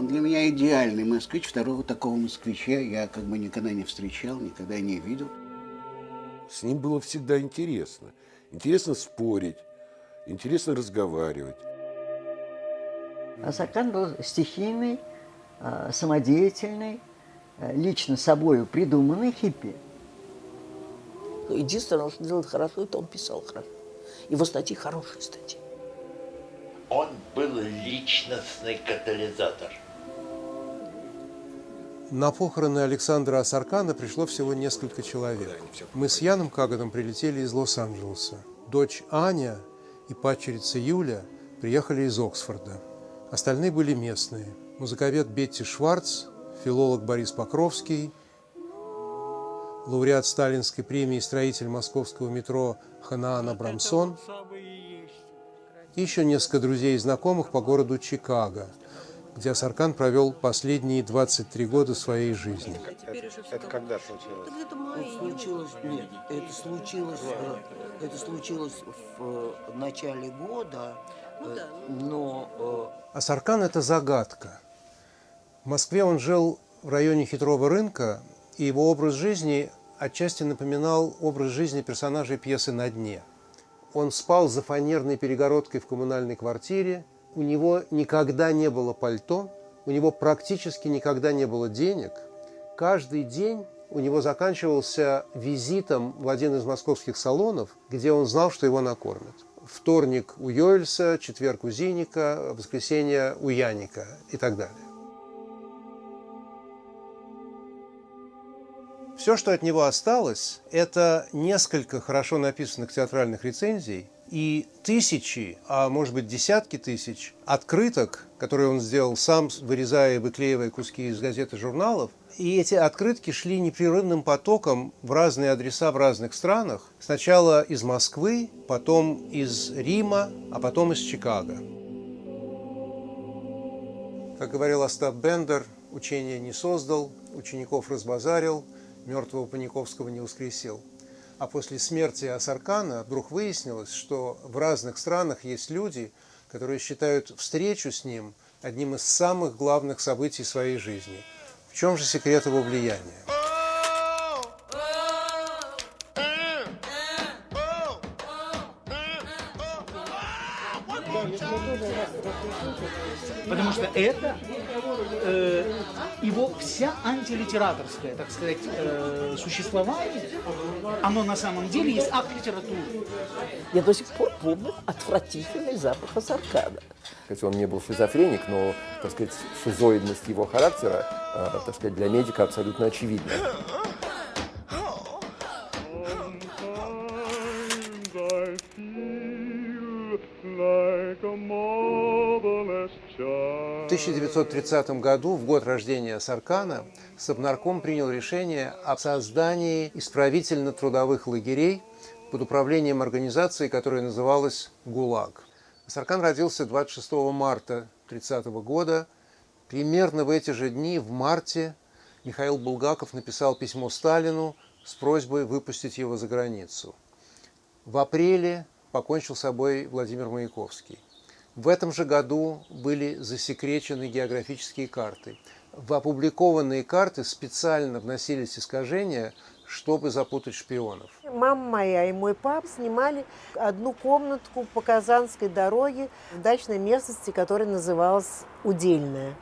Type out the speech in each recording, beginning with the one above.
Он для меня идеальный москвич. Второго такого москвича я как бы никогда не встречал, никогда не видел. С ним было всегда интересно. Интересно спорить, интересно разговаривать. Асаркан был стихийный, самодеятельный, лично собою придуманный хиппи. Единственное, что делает хорошо, это он писал хорошо. Его статьи хорошие статьи. Он был личностный катализатор. На похороны Александра Асаркана пришло всего несколько человек. Мы с Яном Каганом прилетели из Лос-Анджелеса. Дочь Аня и падчерица Юля приехали из Оксфорда. Остальные были местные. Музыковед Бетти Шварц, филолог Борис Покровский, лауреат Сталинской премии, строитель московского метро Ханаан Абрамсон и еще несколько друзей и знакомых по городу Чикаго, где Асаркан провел последние 23 года своей жизни. Это когда случилось? Это случилось в начале года, но... Асаркан – это загадка. В Москве он жил в районе Хитрого рынка, и его образ жизни отчасти напоминал образ жизни персонажей пьесы «На дне». Он спал за фанерной перегородкой в коммунальной квартире, у него никогда не было пальто, у него практически никогда не было денег. Каждый день у него заканчивался визитом в один из московских салонов, где он знал, что его накормят. Вторник у Йоэльса, четверг у Зиника, воскресенье у Яника и так далее. Все, что от него осталось, это несколько хорошо написанных театральных рецензий и тысячи, а может быть десятки тысяч открыток, которые он сделал сам, вырезая и выклеивая куски из газет и журналов. И эти открытки шли непрерывным потоком в разные адреса в разных странах. Сначала из Москвы, потом из Рима, а потом из Чикаго. Как говорил Остап Бендер, учение не создал, учеников разбазарил, мертвого Паниковского не воскресил. А после смерти Асаркана вдруг выяснилось, что в разных странах есть люди, которые считают встречу с ним одним из самых главных событий своей жизни. В чем же секрет его влияния? Потому что это его вся антилитераторское, так сказать, существование, оно на самом деле есть акт литературы. Я до сих пор помню отвратительный запах Асаркана. Он не был шизофреник, но, так сказать, шизоидность его характера, так сказать, для медика абсолютно очевидна. В 1930 году, в год рождения Асаркана, Совнарком принял решение о создании исправительно-трудовых лагерей под управлением организации, которая называлась ГУЛАГ. Асаркан родился 26 марта 1930 года. Примерно в эти же дни, в марте, Михаил Булгаков написал письмо Сталину с просьбой выпустить его за границу. В апреле покончил с собой Владимир Маяковский. В этом же году были засекречены географические карты. В опубликованные карты специально вносились искажения, чтобы запутать шпионов. Мама моя и мой папа снимали одну комнатку по Казанской дороге в дачной местности, которая называлась Удельная.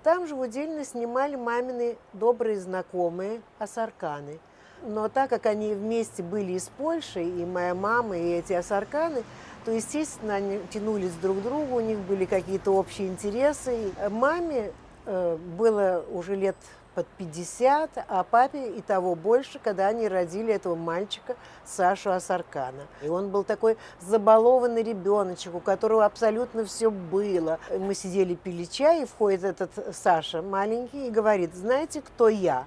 Там же в Удельной снимали мамины добрые знакомые Асарканы. Но так как они вместе были из Польши, и моя мама, и эти Асарканы, то, естественно, они тянулись друг к другу, у них были какие-то общие интересы. Маме было уже лет под 50, а папе и того больше, когда они родили этого мальчика Сашу Асаркана. И он был такой забалованный ребеночек, у которого абсолютно все было. Мы сидели, пили чай, и входит этот Саша маленький и говорит: знаете, кто я?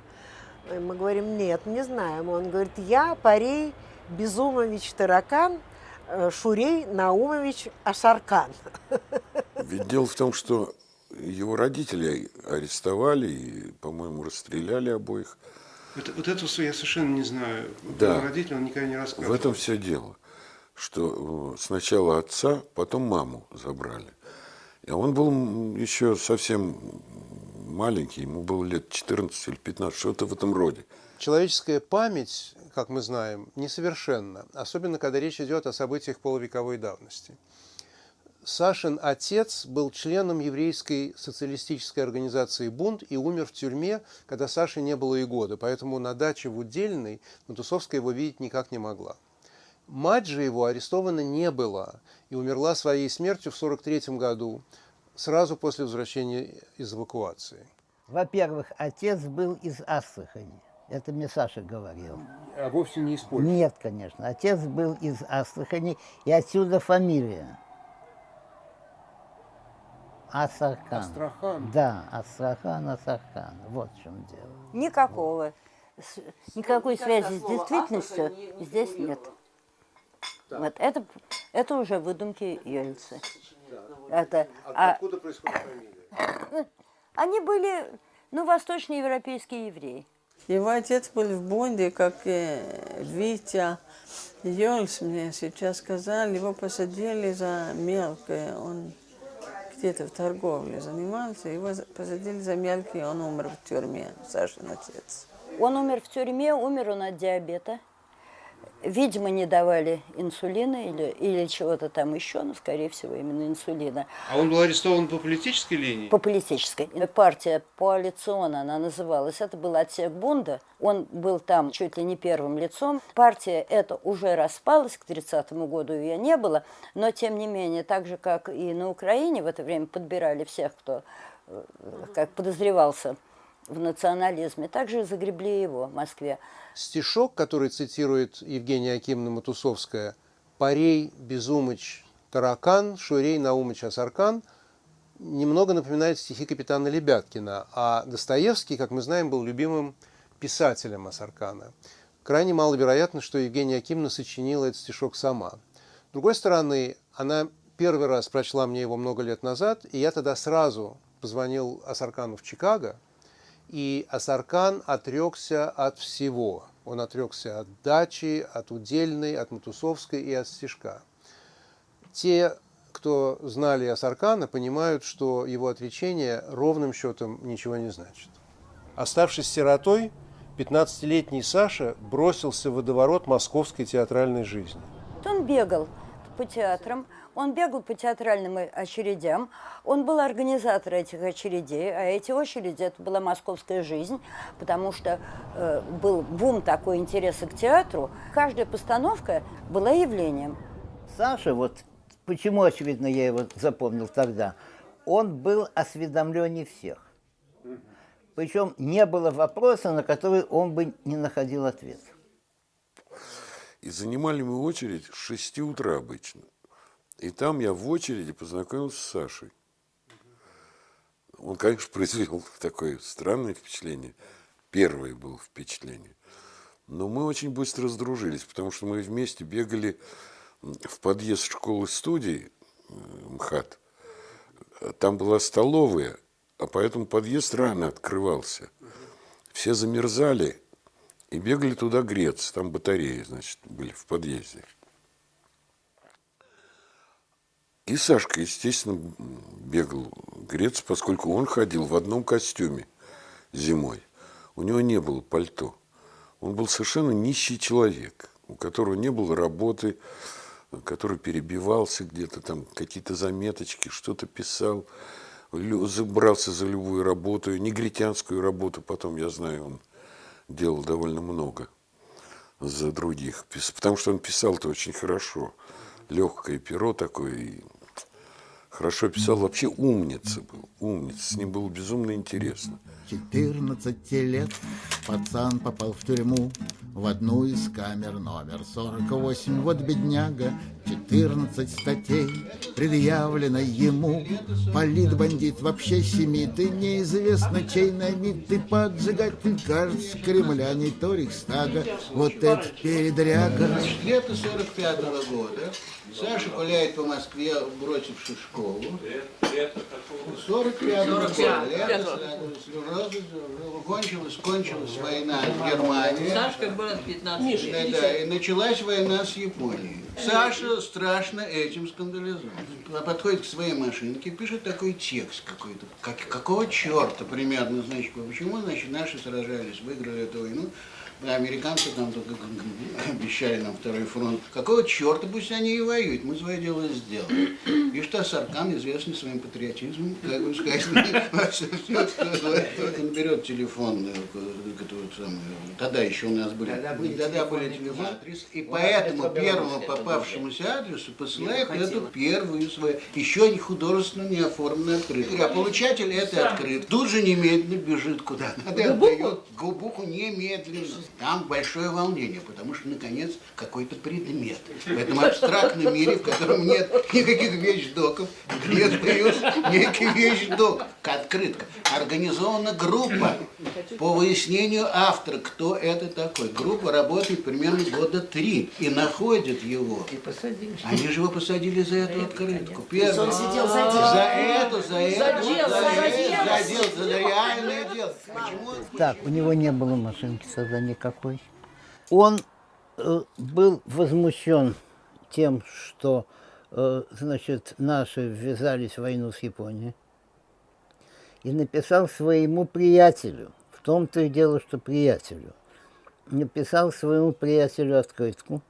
Мы говорим: нет, не знаем. Он говорит: я Парей Безумович Таракан, Шурей Наумович Асаркан. Ведь дело в том, что его родители арестовали и, по-моему, расстреляли обоих. Вот этого я совершенно не знаю. Да. Родители он никогда не рассказывал. В этом все дело, что сначала отца, потом маму забрали. А он был еще совсем маленький, ему было лет 14 или 15, что-то в этом роде. Человеческая память, как мы знаем, несовершенна, особенно когда речь идет о событиях полувековой давности. Сашин отец был членом еврейской социалистической организации «Бунт» и умер в тюрьме, когда Саше не было и года, поэтому на даче в Удельной Матусовская его видеть никак не могла. Мать же его арестована не была и умерла своей смертью в 1943 году, сразу после возвращения из эвакуации. Во-первых, отец был из Астрахани. Это мне Саша говорил. А вовсе не из Польши? Нет, конечно. Отец был из Астрахани, и отсюда фамилия. Асаркан. Астрахан? Да, Астрахань, Асаркан. Вот в чем дело. Никакой связи с действительностью здесь нет. Вот это уже выдумки Ельцы. Откуда происходит фамилия? Они были, восточноевропейские евреи. Его отец был в Бонде, как Витя Йольс, мне сейчас сказали, его посадили за мелкое. Он где-то в торговле занимался, его посадили за мелкое, он умер в тюрьме, Сашин отец. Он умер в тюрьме, умер он от диабета. Видимо, не давали инсулина или чего-то там еще, но, скорее всего, именно инсулина. А он был арестован по политической линии? По политической. Партия коалиционная, она называлась. Это был отсек Бунда. Он был там чуть ли не первым лицом. Партия эта уже распалась, к 30-му году ее не было. Но, тем не менее, так же, как и на Украине, в это время подбирали всех, кто как подозревался в национализме, также загребли его в Москве. Стишок, который цитирует Евгения Акимовна Матусовская, «Парей, Безумыч, Таракан, Шурей, Наумыч, Асаркан», немного напоминает стихи капитана Лебяткина, а Достоевский, как мы знаем, был любимым писателем Асаркана. Крайне маловероятно, что Евгения Акимовна сочинила этот стишок сама. С другой стороны, она первый раз прочла мне его много лет назад, и я тогда сразу позвонил Асаркану в Чикаго, и Асаркан отрекся от всего. Он отрекся от дачи, от Удельной, от Матусовской и от стишка. Те, кто знали Асаркана, понимают, что его отречение ровным счетом ничего не значит. Оставшись сиротой, 15-летний Саша бросился в водоворот московской театральной жизни. Он бегал по театрам, он бегал по театральным очередям, он был организатором этих очередей, а эти очереди – это была московская жизнь, потому что был бум такой интереса к театру. Каждая постановка была явлением. Саша, вот почему, очевидно, я его запомнил тогда, он был осведомленнее всех. Причем не было вопроса, на который он бы не находил ответ. И занимали мы очередь с 6 утра обычно. И там я в очереди познакомился с Сашей. Он, конечно, произвел такое странное впечатление. Первое было впечатление. Но мы очень быстро сдружились, потому что мы вместе бегали в подъезд школы-студии МХАТ. Там была столовая, а поэтому подъезд рано открывался. Все замерзали и бегали туда греться. Там батареи, значит, были в подъезде. И Сашка, естественно, бегал греться, поскольку он ходил в одном костюме зимой. У него не было пальто. Он был совершенно нищий человек, у которого не было работы, который перебивался где-то, там какие-то заметочки, что-то писал, брался за любую работу, негритянскую работу. Потом, я знаю, он делал довольно много за других, потому что он писал-то очень хорошо. Легкое перо такое, хорошо писал, вообще умница был, умница, с ним было безумно интересно. 14 лет пацан попал в тюрьму, в одну из камер номер 48. Вот бедняга, 14 статей предъявлено ему. Политбандит, вообще семит, и неизвестно чей намит. Ты поджигатель, кажется, Кремля, не то Рейхстага. Вот это передряга. Лето 45-го года Саша гуляет по Москве, бросивши школу. 45-го года. Кончилась война в Германии. Сашка был 15 лет. Да, и началась война с Японией. Саша страшно этим скандализован. Подходит к своей машинке, пишет такой текст какой-то. Какого черта примерно, значит, почему, значит, наши сражались, выиграли эту войну, американцы там только обещали нам второй фронт. Какого черта, пусть они и воюют, мы свое дело сделали. И что Саркан, известный своим патриотизмом, как бы сказать, он берет телефон, тогда еще у нас были телефоны, и по этому первому попавшемуся адресу посылает эту первую свою, еще не художественно не оформленную открытку. А получатель этой открытки тут же немедленно бежит куда надо и отдает Губуху немедленно. Там большое волнение, потому что, наконец, какой-то предмет. В этом абстрактном мире, в котором нет никаких вещдоков, нет появился некий вещдок, открытка. Организована группа по выяснению автора, кто это такой. Группа работает примерно года 3 и находит его. И посадили. Они же его посадили за эту открытку. Первый. Он сидел за дело. За реальное дело. Почему? Так, у него не было машинки тогда никакой. Он был возмущен тем, что, значит, наши ввязались в войну с Японией. И написал своему приятелю, в том-то и дело, что приятелю, написал своему приятелю открытку,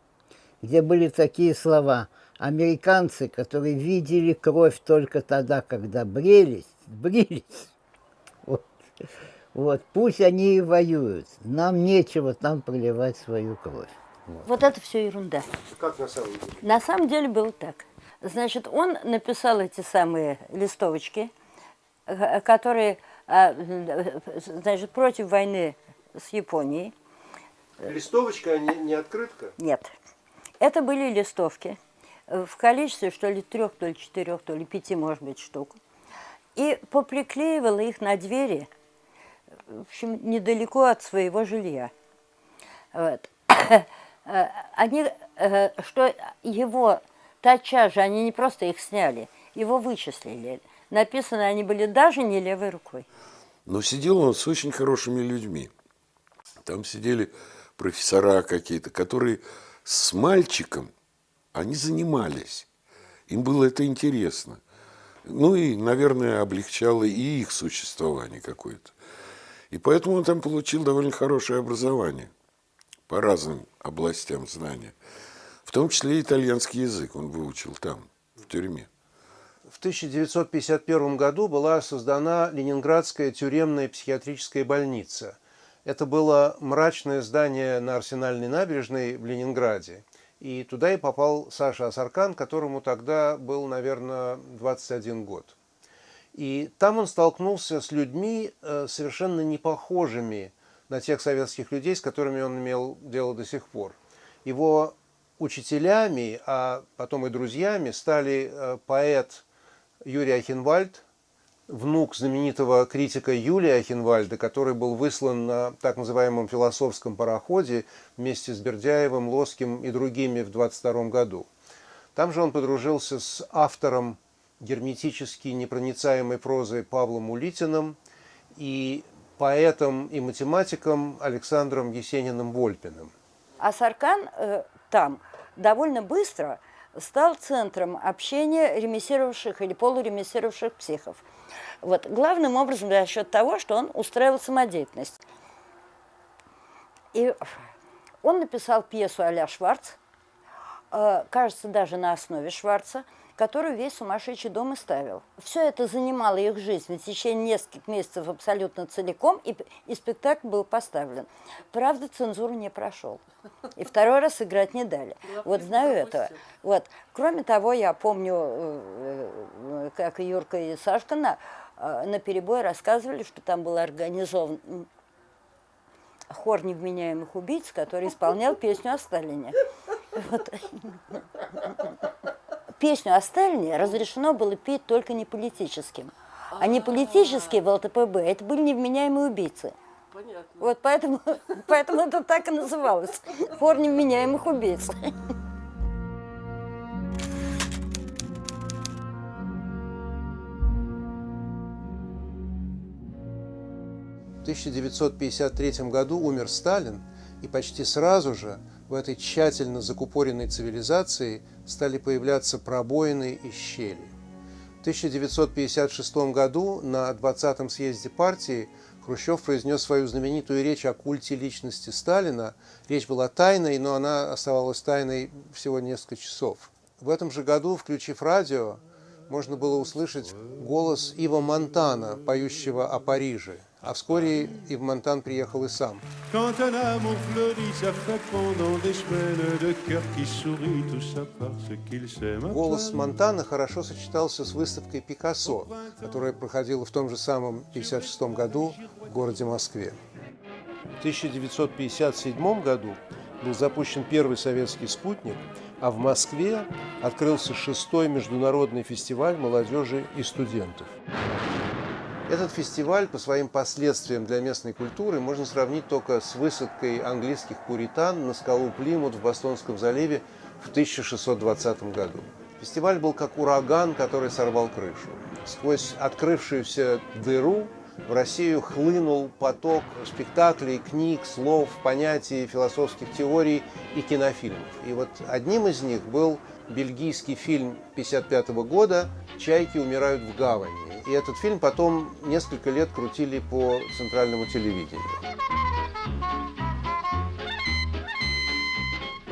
где были такие слова: американцы, которые видели кровь только тогда, когда брились, вот, пусть они и воюют, нам нечего там проливать свою кровь. Вот это все ерунда. Как на самом деле? На самом деле было так. Значит, он написал эти самые листовочки, которые, значит, против войны с Японией. Листовочка, а не открытка? Нет. Это были листовки в количестве, что ли, 3, то ли 4, то ли 5, может быть, штук. И поприклеивала их на двери, в общем, недалеко от своего жилья. Вот. Они, что его тотчас же, они не просто их сняли, его вычислили. Написаны они были даже не левой рукой. Но сидел он с очень хорошими людьми. Там сидели профессора какие-то, которые с мальчиком, они занимались. Им было это интересно. Ну и, наверное, облегчало и их существование какое-то. И поэтому он там получил довольно хорошее образование по разным областям знания. В том числе и итальянский язык он выучил там, в тюрьме. В 1951 году была создана Ленинградская тюремная психиатрическая больница. Это было мрачное здание на Арсенальной набережной в Ленинграде. И туда и попал Саша Асаркан, которому тогда был, наверное, 21 год. И там он столкнулся с людьми, совершенно не похожими на тех советских людей, с которыми он имел дело до сих пор. Его учителями, а потом и друзьями стали поэт Юрий Ахенвальд, внук знаменитого критика Юлия Ахенвальда, который был выслан на так называемом философском пароходе вместе с Бердяевым, Лоским и другими в 1922 году. Там же он подружился с автором герметически непроницаемой прозы Павлом Улитиным и поэтом и математиком Александром Есениным-Вольпиным. Асаркан там довольно быстро стал центром общения ремиссировавших или полуремиссировавших психов. Вот. Главным образом за счет того, что он устраивал самодеятельность. И он написал пьесу а-ля Шварц, кажется, даже на основе Шварца, которую весь сумасшедший дом и ставил. Все это занимало их жизнь в течение нескольких месяцев абсолютно целиком, и спектакль был поставлен. Правда, цензуру не прошел. И второй раз играть не дали. Вот знаю этого. Вот. Кроме того, я помню, как Юрка и Сашка на перебой рассказывали, что там был организован хор невменяемых убийц, который исполнял песню о Сталине. Вот. Песню о Сталине разрешено было петь только не политическим. А не политические в ЛТПБ, это были невменяемые убийцы. Понятно. Вот поэтому это так и называлось. Хор невменяемых убийц. В 1953 году умер Сталин, и почти сразу же в этой тщательно закупоренной цивилизации стали появляться пробоины и щели. В 1956 году на 20-м съезде партии Хрущев произнес свою знаменитую речь о культе личности Сталина. Речь была тайной, но она оставалась тайной всего несколько часов. В этом же году, включив радио, можно было услышать голос Ива Монтана, поющего о Париже. А вскоре Ив Монтан приехал и сам. Голос Монтана хорошо сочетался с выставкой Пикассо, которая проходила в том же самом 1956 году в городе Москве. В 1957 году был запущен первый советский спутник, а в Москве открылся 6-й международный фестиваль молодежи и студентов. Этот фестиваль по своим последствиям для местной культуры можно сравнить только с высадкой английских пуритан на скалу Плимут в Бостонском заливе в 1620 году. Фестиваль был как ураган, который сорвал крышу. Сквозь открывшуюся дыру в Россию хлынул поток спектаклей, книг, слов, понятий, философских теорий и кинофильмов. И вот одним из них был бельгийский фильм 1955 года «Чайки умирают в гавани». И этот фильм потом несколько лет крутили по центральному телевидению.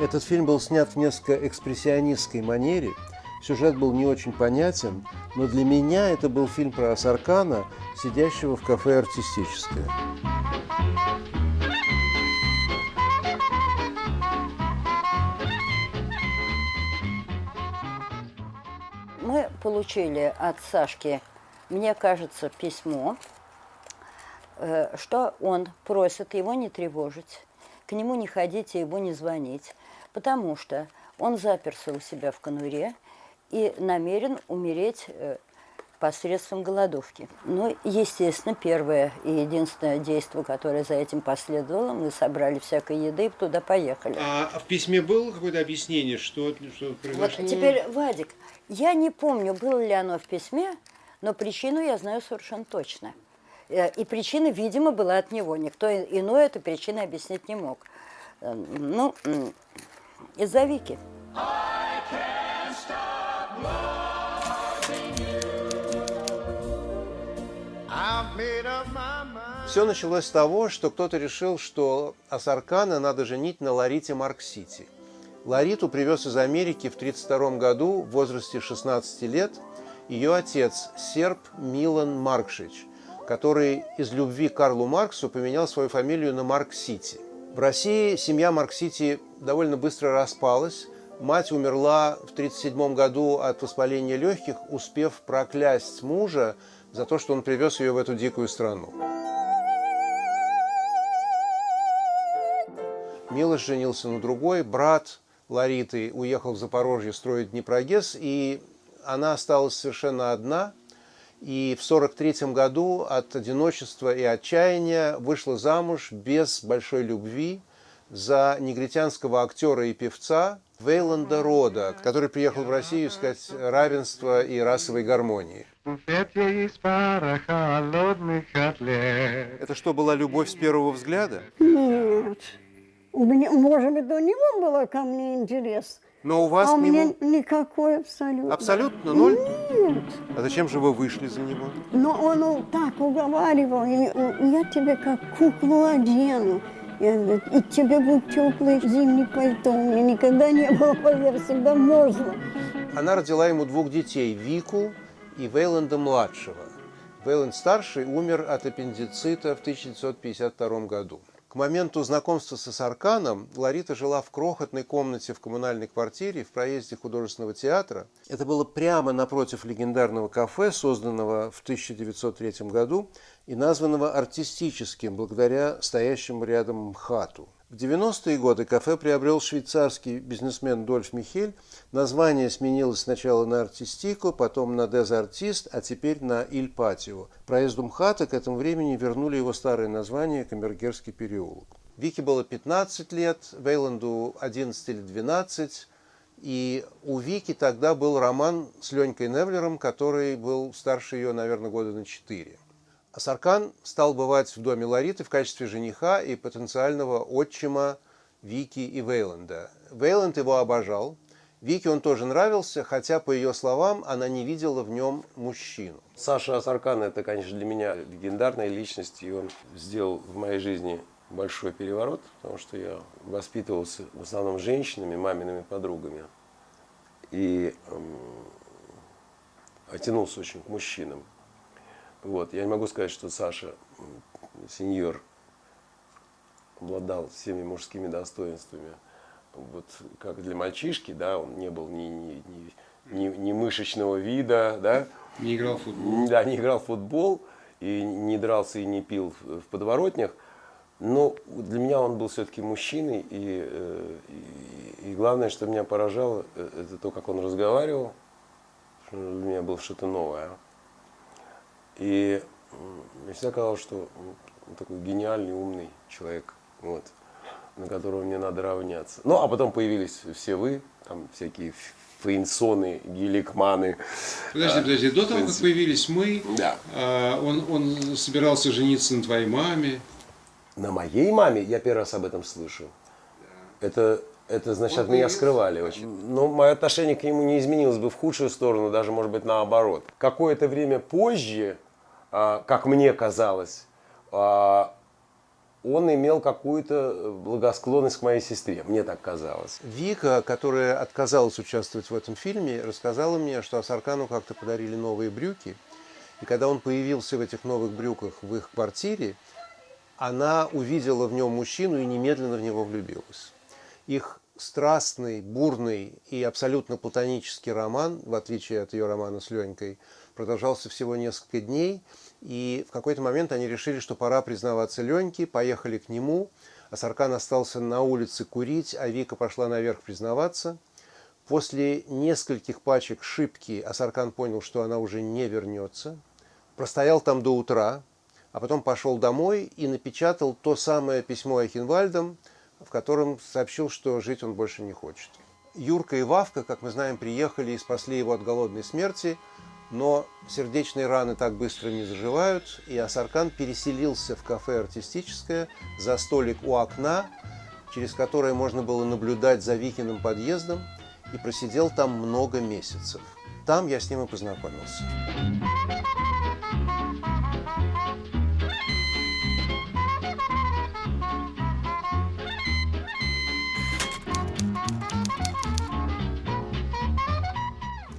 Этот фильм был снят в несколько экспрессионистской манере. Сюжет был не очень понятен, но для меня это был фильм про Асаркана, сидящего в кафе «Артистическое». Мы получили от Сашки, мне кажется, письмо, что он просит его не тревожить, к нему не ходить и ему не звонить, потому что он заперся у себя в конуре и намерен умереть посредством голодовки. Ну, естественно, первое и единственное действие, которое за этим последовало, мы собрали всякой еды и туда поехали. А в письме было какое-то объяснение, что произошло? Вот теперь, Вадик, я не помню, было ли оно в письме, но причину я знаю совершенно точно. И причина, видимо, была от него. Никто иной эту причину объяснить не мог. Ну, из-за Вики. Все началось с того, что кто-то решил, что Асаркана надо женить на Ларите Марксити. Лариту привез из Америки в 1932 году в возрасте 16 лет ее отец, серб Милан Маркшич, который из любви к Карлу Марксу поменял свою фамилию на Марксити. В России семья Марксити довольно быстро распалась. Мать умерла в 1937 году от воспаления легких, успев проклясть мужа за то, что он привез ее в эту дикую страну. Милош женился на другой, брат Лариты уехал в Запорожье строить Днепрогэс, и она осталась совершенно одна. И в 1943 году от одиночества и отчаяния вышла замуж без большой любви за негритянского актера и певца Вейланда Рода, который приехал в Россию искать равенства и расовой гармонии. Это что, была любовь с первого взгляда? Нет. У меня, может быть, у него было ко мне интерес. Но у вас а к у меня нему... никакой абсолютно. Абсолютно ноль? Нет. А зачем же вы вышли за него? Но он так уговаривал, я тебе как куклу одену. И тебе будет теплый зимний пальто. У меня никогда не было, поверь, всегда можно. Она родила ему двух детей, Вику и Вейланда-младшего. Вейланд-старший умер от аппендицита в 1952 году. К моменту знакомства с Асарканом Ларита жила в крохотной комнате в коммунальной квартире в проезде художественного театра. Это было прямо напротив легендарного кафе, созданного в 1903 году и названного артистическим, благодаря стоящему рядом МХАТу. В 90-е годы кафе приобрел швейцарский бизнесмен Дольф Михель. Название сменилось сначала на Артистико, потом на Дезартист, а теперь на Иль Патио. Проезду МХАТа к этому времени вернули его старое название Камергерский переулок. Вике было 15 лет, Вейланду 11 или 12. И у Вики тогда был роман с Ленькой Невлером, который был старше ее, наверное, года на 4. Асаркан стал бывать в доме Лариты в качестве жениха и потенциального отчима Вики и Вейланда. Вейланд его обожал. Вике он тоже нравился, хотя, по ее словам, она не видела в нем мужчину. Саша Асаркан – это, конечно, для меня легендарная личность, и он сделал в моей жизни большой переворот, потому что я воспитывался в основном женщинами, мамиными подругами, и оттянулся очень к мужчинам. Вот. Я не могу сказать, что Саша, сеньор, обладал всеми мужскими достоинствами. Вот как для мальчишки, да, он не был ни мышечного вида, да. Не играл в футбол. Да, не играл в футбол, и не дрался, и не пил в подворотнях. Но для меня он был все-таки мужчиной, и главное, что меня поражало, это то, как он разговаривал. Для меня было что-то новое. И мне всегда казалось, что он такой гениальный, умный человек. Вот, на которого мне надо равняться. Ну, а потом появились все вы, там всякие Фейнсоны, Геликманы. Подожди, до того, как появились мы, да. Он собирался жениться на твоей маме. На моей маме? Я первый раз об этом слышу. Это значит, от меня скрывали очень. Но мое отношение к нему не изменилось бы в худшую сторону, даже, может быть, наоборот. Какое-то время позже, как мне казалось, он имел какую-то благосклонность к моей сестре, мне так казалось. Вика, которая отказалась участвовать в этом фильме, рассказала мне, что Асаркану как-то подарили новые брюки. И когда он появился в этих новых брюках в их квартире, она увидела в нем мужчину и немедленно в него влюбилась. Их страстный, бурный и абсолютно платонический роман, в отличие от ее романа с Ленькой, продолжался всего несколько дней. И в какой-то момент они решили, что пора признаваться Леньке, поехали к нему. Асаркан остался на улице курить, а Вика пошла наверх признаваться. После нескольких пачек шипки Асаркан понял, что она уже не вернется. Простоял там до утра, а потом пошел домой и напечатал то самое письмо Айхенвальдам, в котором сообщил, что жить он больше не хочет. Юрка и Вавка, как мы знаем, приехали и спасли его от голодной смерти, но сердечные раны так быстро не заживают, и Асаркан переселился в кафе «Артистическое» за столик у окна, через которое можно было наблюдать за Викиным подъездом, и просидел там много месяцев. Там я с ним и познакомился.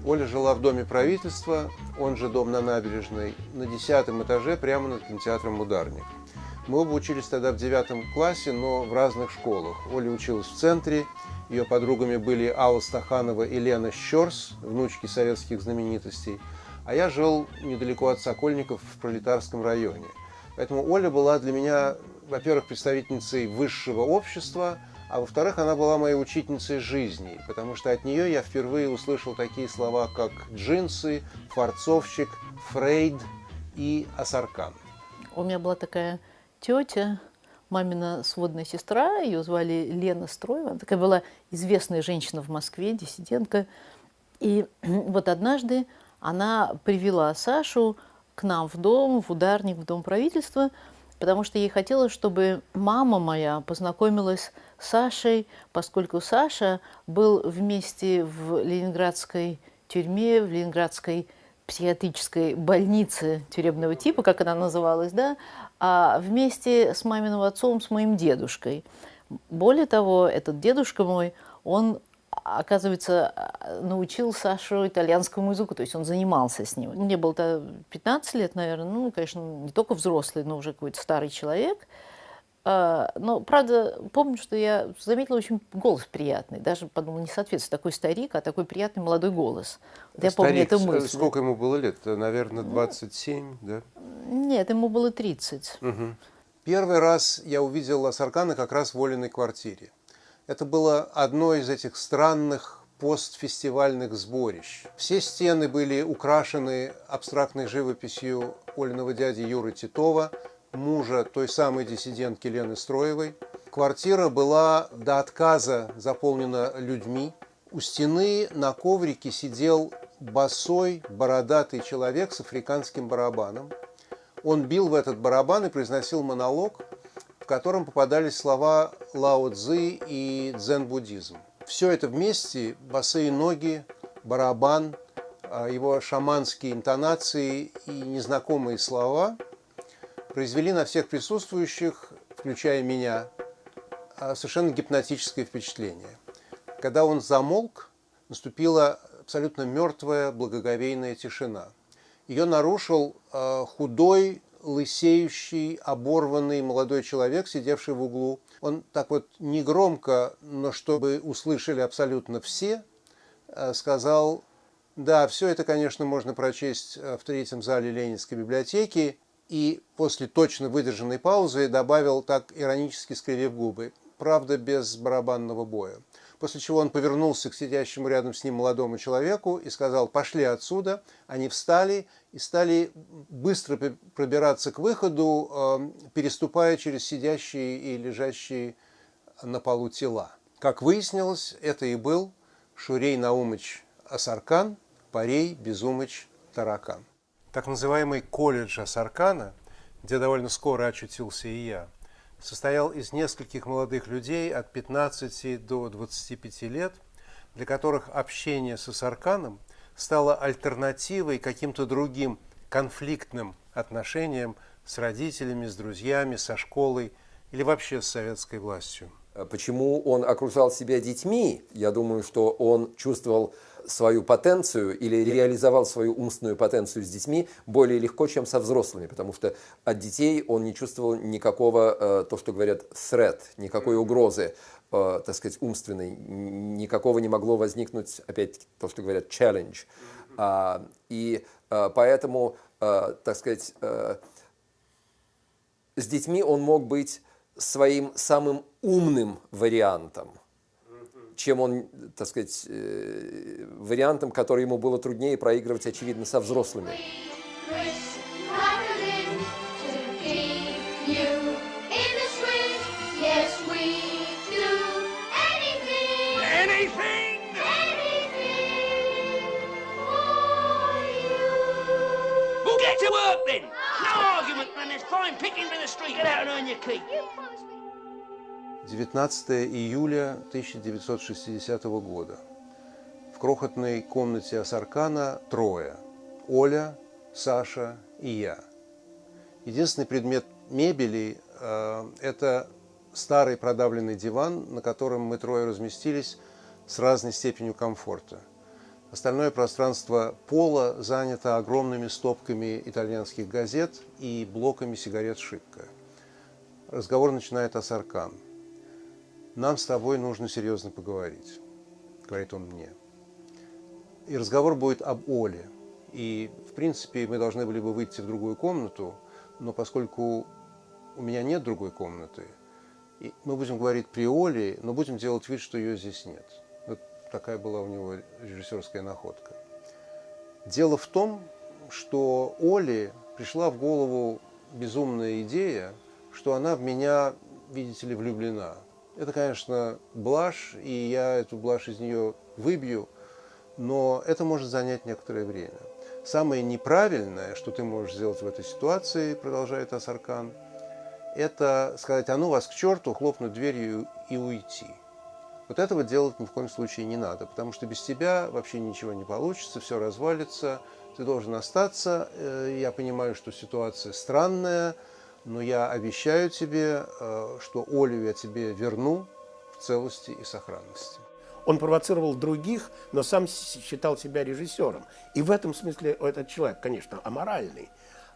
Оля жила в доме правительства, он же дом на набережной, на 10-м этаже, прямо над кинотеатром «Ударник». Мы оба учились тогда в 9 классе, но в разных школах. Оля училась в центре, ее подругами были Алла Стаханова и Лена Щерс, внучки советских знаменитостей, а я жил недалеко от Сокольников в Пролетарском районе. Поэтому Оля была для меня, во-первых, представительницей высшего общества, а во-вторых, она была моей учительницей жизни, потому что от нее я впервые услышал такие слова, как джинсы, фарцовщик, Фрейд и Асаркан. У меня была такая тетя, мамина сводная сестра, ее звали Лена Строева. Она такая была известная женщина в Москве, диссидентка. И вот однажды она привела Сашу к нам в дом, в Ударник, в Дом правительства, потому что ей хотелось, чтобы мама моя познакомилась с Сашей, поскольку Саша был вместе в ленинградской тюрьме, в ленинградской психиатрической больнице тюремного типа, как она называлась, да, а вместе с маминым отцом, с моим дедушкой. Более того, этот дедушка мой, он, оказывается, научил Сашу итальянскому языку, то есть он занимался с ним. Мне было 15 лет, наверное, ну, конечно, не только взрослый, но уже какой-то старый человек. Но, правда, помню, что я заметила очень голос приятный. Даже подумала, не соответствует такой старик, а такой приятный молодой голос. Вот я помню эту мысль. Сколько ему было лет? Наверное, 27, да? Нет, ему было 30. Угу. Первый раз я увидел Асаркана как раз в Олиной квартире. Это было одно из этих странных постфестивальных сборищ. Все стены были украшены абстрактной живописью Олиного дяди Юры Титова, мужа той самой диссидентки Лены Строевой. Квартира была до отказа заполнена людьми. У стены на коврике сидел босой, бородатый человек с африканским барабаном. Он бил в этот барабан и произносил монолог, в котором попадались слова Лао Цзы и дзен-буддизм. Все это вместе, босые ноги, барабан, его шаманские интонации и незнакомые слова произвели на всех присутствующих, включая меня, совершенно гипнотическое впечатление. Когда он замолк, наступила абсолютно мертвая, благоговейная тишина. Ее нарушил худой, лысеющий, оборванный молодой человек, сидевший в углу. Он так вот негромко, но чтобы услышали абсолютно все, сказал: да, все это, конечно, можно прочесть в третьем зале Ленинской библиотеки. И после точно выдержанной паузы добавил, так иронически скривив губы: правда, без барабанного боя. После чего он повернулся к сидящему рядом с ним молодому человеку и сказал: пошли отсюда. Они встали и стали быстро пробираться к выходу, переступая через сидящие и лежащие на полу тела. Как выяснилось, это и был Шурей Наумыч Асаркан, Парей Безумыч Таракан. Так называемый колледж Асаркана, где довольно скоро очутился и я, состоял из нескольких молодых людей от 15 до 25 лет, для которых общение с Асарканом стало альтернативой каким-то другим конфликтным отношениям с родителями, с друзьями, со школой или вообще с советской властью. Почему он окружал себя детьми? Я думаю, что он чувствовал свою потенцию или реализовал свою умственную потенцию с детьми более легко, чем со взрослыми, потому что от детей он не чувствовал никакого, то, что говорят, threat, никакой угрозы, так сказать, умственной, никакого не могло возникнуть, опять то, что говорят, challenge. И поэтому, так сказать, с детьми он мог быть своим самым умным вариантом, чем он, так сказать, вариантом, который ему было труднее проигрывать, очевидно, со взрослыми. To work then. No argument, man. There's fine pickings in the street. Get out and earn your keep. 19 июля 1960 года. В крохотной комнате Асаркана трое. Оля, Саша и я. Единственный предмет мебели это старый продавленный диван, на котором мы трое разместились с разной степенью комфорта. Остальное пространство пола занято огромными стопками итальянских газет и блоками сигарет «Шипко». Разговор начинает Асаркан. «Нам с тобой нужно серьезно поговорить», — говорит он мне. И разговор будет об Оле. И, в принципе, мы должны были бы выйти в другую комнату, но поскольку у меня нет другой комнаты, мы будем говорить при Оле, но будем делать вид, что ее здесь нет. Такая была у него режиссерская находка. Дело в том, что Оле пришла в голову безумная идея, что она в меня, видите ли, влюблена. Это, конечно, блажь, и я эту блажь из нее выбью, но это может занять некоторое время. Самое неправильное, что ты можешь сделать в этой ситуации, продолжает Асаркан, это сказать: а ну вас к черту, хлопнуть дверью и уйти. Вот этого делать ни в коем случае не надо, потому что без тебя вообще ничего не получится, все развалится, ты должен остаться. Я понимаю, что ситуация странная, но я обещаю тебе, что Олю я тебе верну в целости и сохранности. Он провоцировал других, но сам считал себя режиссером. И в этом смысле этот человек, конечно, аморальный.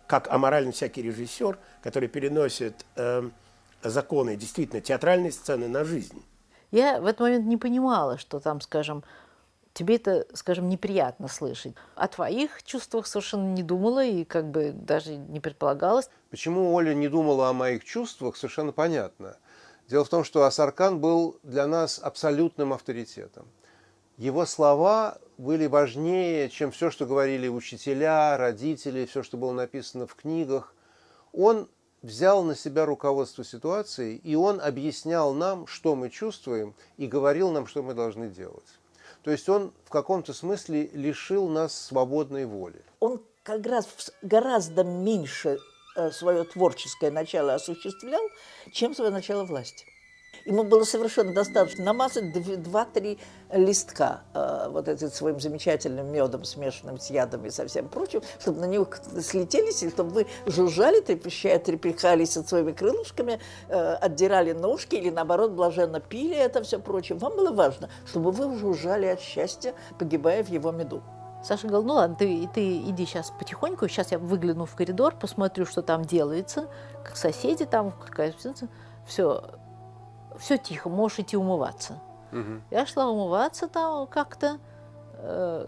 Как аморальный всякий режиссер, который переносит законы действительно театральной сцены на жизнь. Я в этот момент не понимала, что там, скажем, тебе это, скажем, неприятно слышать. О твоих чувствах совершенно не думала и как бы даже не предполагалось. Почему Оля не думала о моих чувствах, совершенно понятно. Дело в том, что Асаркан был для нас абсолютным авторитетом. Его слова были важнее, чем все, что говорили учителя, родители, все, что было написано в книгах. Он взял на себя руководство ситуацией, и он объяснял нам, что мы чувствуем, и говорил нам, что мы должны делать. То есть он в каком-то смысле лишил нас свободной воли. Он как раз гораздо меньше свое творческое начало осуществлял, чем свое начало власти. Ему было совершенно достаточно намазать 2-3 листка вот этим своим замечательным медом, смешанным с ядом и со всем прочим, чтобы на него слетелись, и чтобы вы жужжали, трепещая, трепыхались от своими крылышками, отдирали ножки или, наоборот, блаженно пили это все прочее. Вам было важно, чтобы вы жужжали от счастья, погибая в его меду. Саша говорил, ну ладно, ты иди сейчас потихоньку, сейчас я выгляну в коридор, посмотрю, что там делается, как соседи там, все тихо, можешь идти умываться. Я шла умываться там как-то,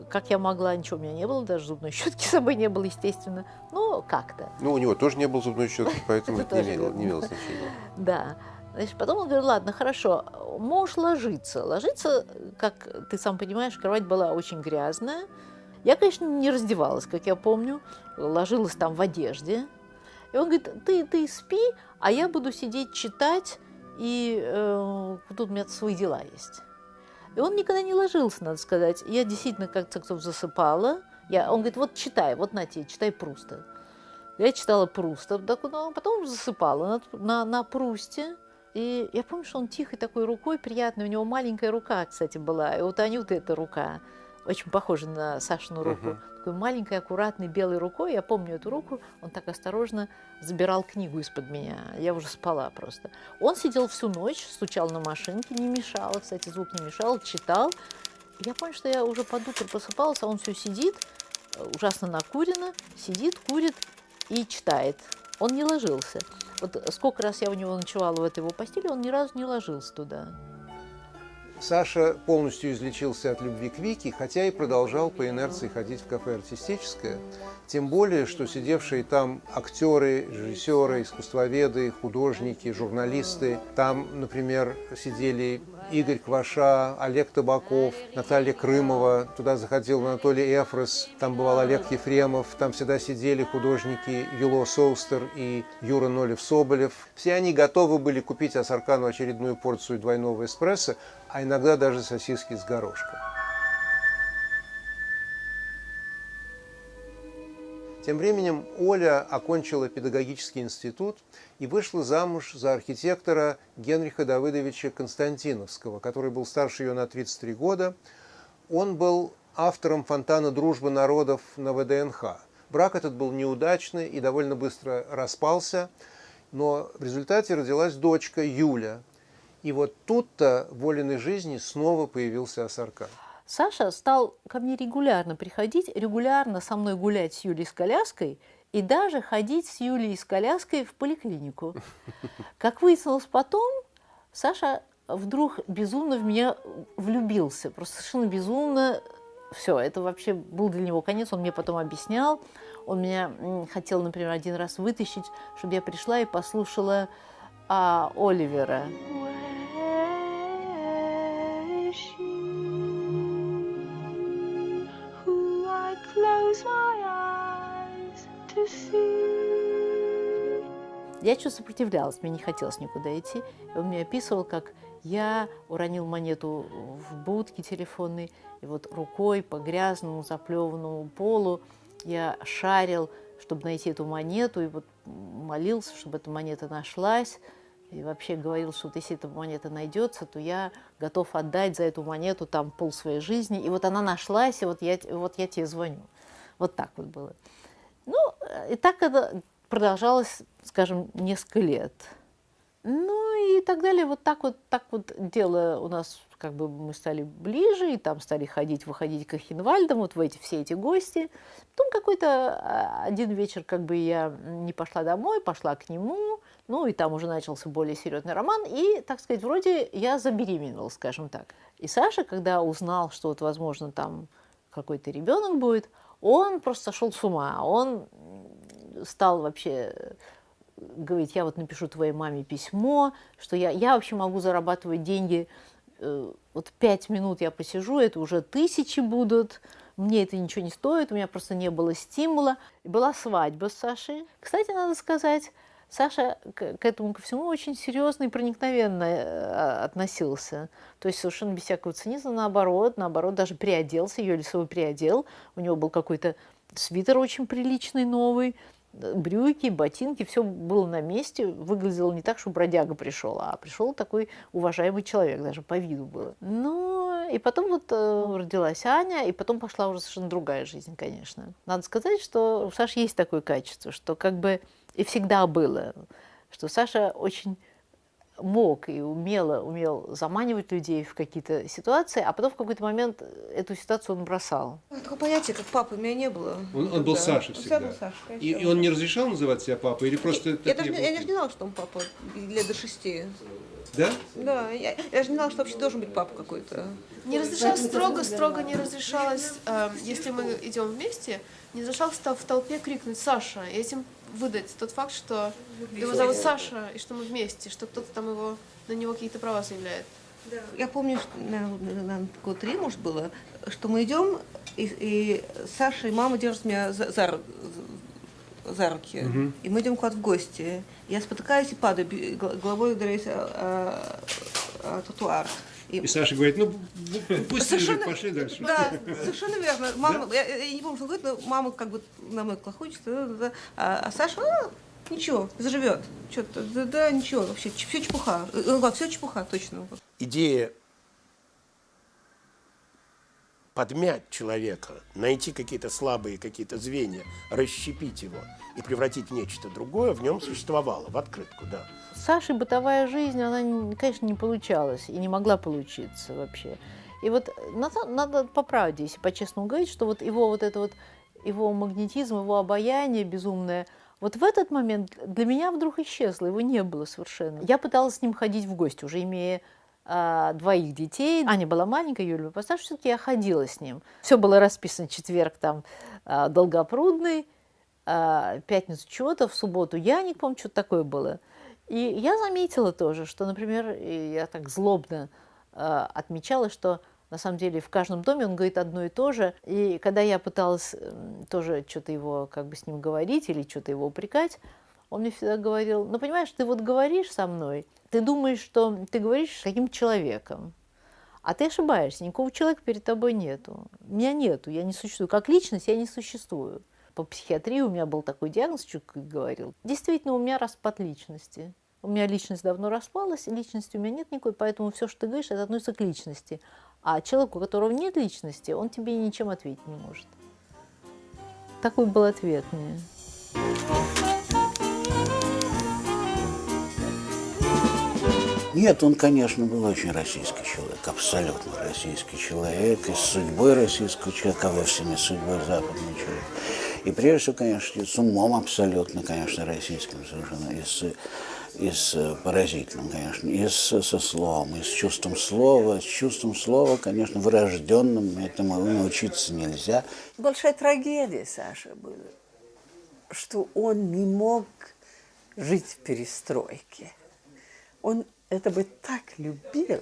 как я могла, ничего у меня не было, даже зубной щетки с собой не было, естественно, но как-то. Ну, у него тоже не было зубной щетки, поэтому это не имело значения. Да. Значит, потом он говорит, ладно, хорошо, можешь ложиться. Ложиться, как ты сам понимаешь, кровать была очень грязная. Я, конечно, не раздевалась, как я помню, ложилась там в одежде. И он говорит, ты спи, а я буду сидеть читать, и тут у меня свои дела есть. И он никогда не ложился, надо сказать. Я действительно как-то засыпала. Он говорит, вот читай, вот на тебе, читай Пруста. Я читала Пруста, потом засыпала на Прусте. И я помню, что он тихой такой рукой, приятной, у него маленькая рука, кстати, была. И у Танюты эта рука, очень похожа на Сашину руку. Такой маленькой, аккуратной, белой рукой. Я помню эту руку, он так осторожно забирал книгу из-под меня. Я уже спала просто. Он сидел всю ночь, стучал на машинке, не мешал, кстати, звук не мешал, читал. Я помню, что я уже под утро просыпалась, а он все сидит, ужасно накурено, сидит, курит и читает. Он не ложился. Вот сколько раз я у него ночевала в этой его постели, он ни разу не ложился туда. Саша полностью излечился от любви к Вике, хотя и продолжал по инерции ходить в кафе «Артистическое». Тем более, что сидевшие там актеры, режиссеры, искусствоведы, художники, журналисты, там, например, сидели Игорь Кваша, Олег Табаков, Наталья Крымова, туда заходил Анатолий Эфрос, там бывал Олег Ефремов, там всегда сидели художники Юло Соустер и Юра Нолев-Соболев. Все они готовы были купить Асаркану очередную порцию двойного эспрессо, а иногда даже сосиски с горошком. Тем временем Оля окончила педагогический институт и вышла замуж за архитектора Генриха Давыдовича Константиновского, который был старше ее на 33 года. Он был автором фонтана «Дружбы народов» на ВДНХ. Брак этот был неудачный и довольно быстро распался, но в результате родилась дочка Юля. И вот тут-то в Олиной жизни снова появился Асаркан. Саша стал ко мне регулярно приходить, регулярно со мной гулять с Юлей с коляской и даже ходить с Юлей с коляской в поликлинику. Как выяснилось потом, Саша вдруг безумно в меня влюбился, просто совершенно безумно. Все, это вообще был для него конец, он мне потом объяснял. Он меня хотел, например, один раз вытащить, чтобы я пришла и послушала Оливера. Я чуть сопротивлялась, мне не хотелось никуда идти. И он мне описывал, как я уронил монету в будке телефонной, и вот рукой по грязному, заплеванному полу я шарил, чтобы найти эту монету, и вот молился, чтобы эта монета нашлась. И вообще говорил, что вот если эта монета найдется, то я готов отдать за эту монету там пол своей жизни. И вот она нашлась, и вот я тебе звоню. Вот так вот было. Ну, и так это продолжалось, скажем, несколько лет. Ну и так далее. Вот так вот дело у нас, как бы мы стали ближе, и там стали выходить к Ахенвальдам, вот все эти гости. Потом какой-то один вечер как бы я не пошла домой, пошла к нему, ну и там уже начался более серьезный роман, и, так сказать, вроде я забеременела, скажем так. И Саша, когда узнал, что вот, возможно, там какой-то ребенок будет, он просто сошел с ума. Он стал вообще говорить, я вот напишу твоей маме письмо, что я вообще могу зарабатывать деньги, вот 5 минут я посижу, это уже 1000 будут, мне это ничего не стоит, у меня просто не было стимула. И была свадьба с Сашей. Кстати, надо сказать, Саша к этому ко всему очень серьезно и проникновенно относился. То есть совершенно без всякого цинизма, наоборот, даже приоделся, ее лесовой приодел. У него был какой-то свитер очень приличный, новый. брюки, ботинки, все было на месте. Выглядело не так, что бродяга пришел, а пришел такой уважаемый человек, даже по виду было. Ну, и потом вот родилась Аня, и потом пошла уже совершенно другая жизнь, конечно. Надо сказать, что у Саши есть такое качество, что как бы и всегда было, что Саша очень мог и умел заманивать людей в какие-то ситуации, а потом в какой-то момент эту ситуацию он бросал. Такое понятие, как папа, у меня не было. Он был Саша всегда. Он был Саша, и он не разрешал называть себя папой? Или просто я даже не знала, что он папа лет до 6. Да? Да, я даже не знала, что вообще должен быть папа какой-то. Не разрешалось строго не разрешалось, если мы идем вместе, не разрешалось в толпе крикнуть «Саша!» и этим выдать тот факт, что его зовут Саша, и что мы вместе, что кто-то там на него какие-то права заявляет. Да. Я помню, что, наверное, года 3, может, было, что мы идем, и Саша и мама держат меня за руки. Угу. И мы идем куда-то в гости. Я спотыкаюсь и падаю, головой ударяюсь о тротуар. И Саша говорит, ну пусть лежит, пошли дальше. Да, совершенно верно. Мама, да? я не помню, что говорит, но мама как бы на мной клохочется, а Саша, ничего, заживет. Что-то, да, ничего, вообще, все чепуха. Все чепуха, точно. Идея подмять человека, найти какие-то слабые какие-то звенья, расщепить его и превратить в нечто другое, в нем существовала, в открытку, да. С Сашей бытовая жизнь, она, конечно, не получалась и не могла получиться вообще. И вот надо по правде, если по-честному говорить, что вот его магнетизм, его обаяние безумное, вот в этот момент для меня вдруг исчезло, его не было совершенно. Я пыталась с ним ходить в гости, уже имея 2 детей. Аня была маленькая, Юля постарше, все-таки я ходила с ним. Все было расписано: четверг там Долгопрудный, пятницу чего-то, в субботу Яник, по-моему, что-то такое было. И я заметила тоже, что, например, я так злобно отмечала, что на самом деле в каждом доме он говорит одно и то же. И когда я пыталась тоже что-то его как бы с ним говорить или что-то его упрекать, он мне всегда говорил: ну, понимаешь, ты вот говоришь со мной, ты думаешь, что ты говоришь с каким-то человеком, а ты ошибаешься, никакого человека перед тобой нету. Меня нету, я не существую. Как личность я не существую. По психиатрии у меня был такой диагноз, чуть говорил. Действительно, у меня распад личности. У меня личность давно распалась, личности у меня нет никакой, поэтому все, что ты говоришь, это относится к личности. А человек, у которого нет личности, он тебе ничем ответить не может. Такой был ответ мне. Нет, он, конечно, был очень российский человек, абсолютно российский человек, и с судьбой российского человека, а вовсе не с судьбой западного человека. И прежде всего, конечно, с умом абсолютно, конечно, российским совершенно, и с поразительным, конечно, и со словом, и с чувством слова, конечно, врожденным, этому научиться нельзя. Большая трагедия Саши была, что он не мог жить в перестройке. Он это бы так любил.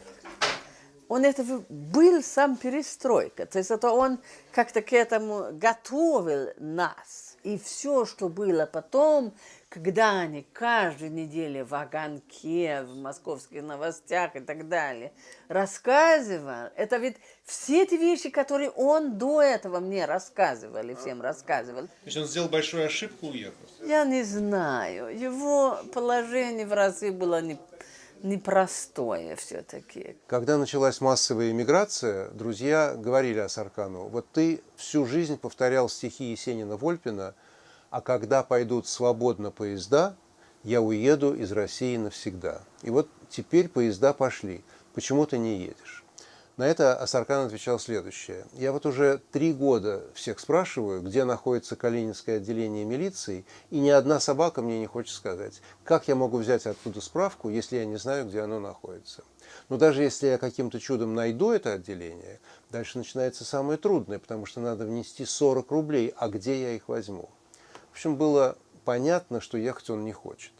Он это был сам перестройка. То есть это он как-то к этому готовил нас. И все, что было потом, когда они каждую неделю в Оганке, в московских новостях и так далее рассказывал, это ведь все эти вещи, которые он до этого мне рассказывал и всем рассказывал. То есть он сделал большую ошибку, уехал? Я не знаю. Его положение в разы было непростое все-таки. Когда началась массовая эмиграция, друзья говорили Асаркану: вот ты всю жизнь повторял стихи Есенина-Вольпина, а когда пойдут свободно поезда, я уеду из России навсегда. И вот теперь поезда пошли. Почему ты не едешь? На это Асаркан отвечал следующее: я вот уже 3 года всех спрашиваю, где находится Калининское отделение милиции, и ни одна собака мне не хочет сказать, как я могу взять оттуда справку, если я не знаю, где оно находится. Но даже если я каким-то чудом найду это отделение, дальше начинается самое трудное, потому что надо внести 40 рублей, а где я их возьму? В общем, было понятно, что ехать он не хочет.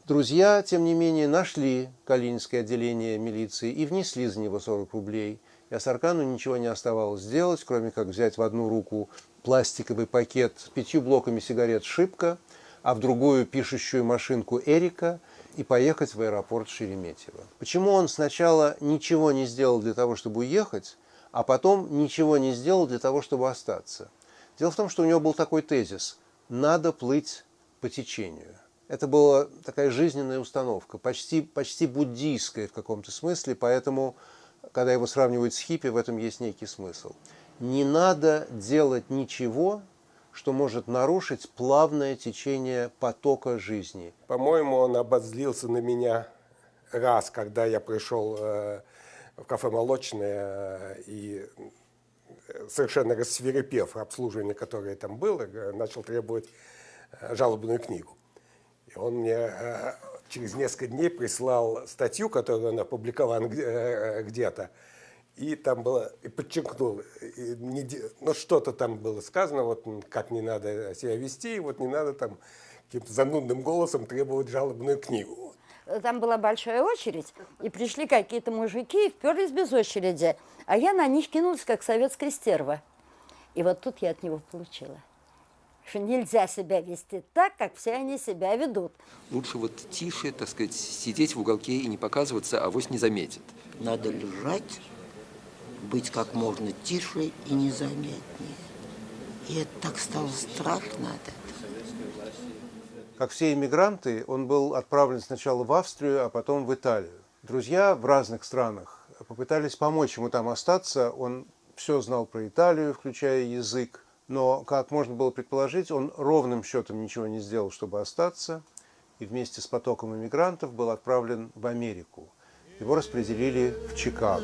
Друзья, тем не менее, нашли Калининское отделение милиции и внесли за него 40 рублей. И Асаркану ничего не оставалось сделать, кроме как взять в одну руку пластиковый пакет с 5 блоками сигарет «Шипка», а в другую пишущую машинку «Эрика» и поехать в аэропорт Шереметьево. Почему он сначала ничего не сделал для того, чтобы уехать, а потом ничего не сделал для того, чтобы остаться? Дело в том, что у него был такой тезис: надо плыть по течению. Это была такая жизненная установка, почти буддийская в каком-то смысле, поэтому, когда его сравнивают с хиппи, в этом есть некий смысл. Не надо делать ничего, что может нарушить плавное течение потока жизни. По-моему, он обозлился на меня раз, когда я пришел в кафе «Молочное» и совершенно рассвирепев обслуживание, которое там было, начал требовать жалобную книгу. И он мне через несколько дней прислал статью, которую он опубликовал где-то, и там было, и подчеркнул, ну что-то там было сказано, вот как не надо себя вести, вот не надо там каким-то занудным голосом требовать жалобную книгу. Там была большая очередь, и пришли какие-то мужики и вперлись без очереди. А я на них кинулась, как советская стерва. И вот тут я от него получила, что нельзя себя вести так, как все они себя ведут. Лучше вот тише, так сказать, сидеть в уголке и не показываться, авось не заметит. Надо лежать, быть как можно тише и незаметнее. И это так стало страшно от этого. Как все иммигранты, он был отправлен сначала в Австрию, а потом в Италию. Друзья в разных странах попытались помочь ему там остаться. Он все знал про Италию, включая язык. Но, как можно было предположить, он ровным счетом ничего не сделал, чтобы остаться. И вместе с потоком иммигрантов был отправлен в Америку. Его распределили в Чикаго.